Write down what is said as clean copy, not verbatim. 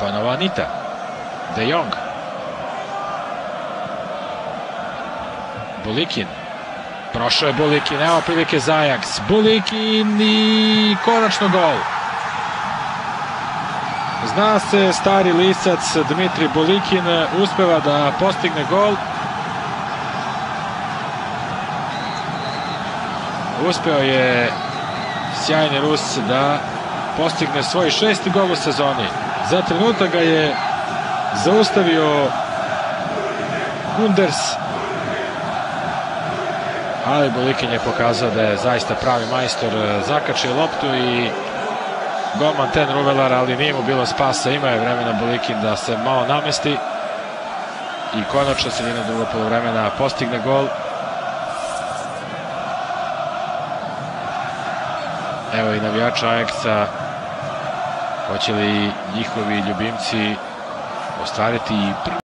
Ponovo Anita. De Jong. Bulikin. Prošao je Bulikin, evo prilike za Ajax. Bulikin i konačno gol. Zna se, stari lisac Dmitri Bulikin uspeva da postigne gol. Uspeo je sjajni Rus da postigne svoj 6. gol u sezoni. Za trenutak ga je zaustavio Kunders, ali Bulikin je pokazao da je zaista pravi majstor. Zakačio loptu i golman Ten Ruvelar, ali nije mu bilo spasa. Ima je vremena Bulikin da se malo namesti i konačno sredina drugog poluvremena postigne gol. Evo i navijača Ajaxa. Hoće li njihovi ljubimci ostvariti i prvi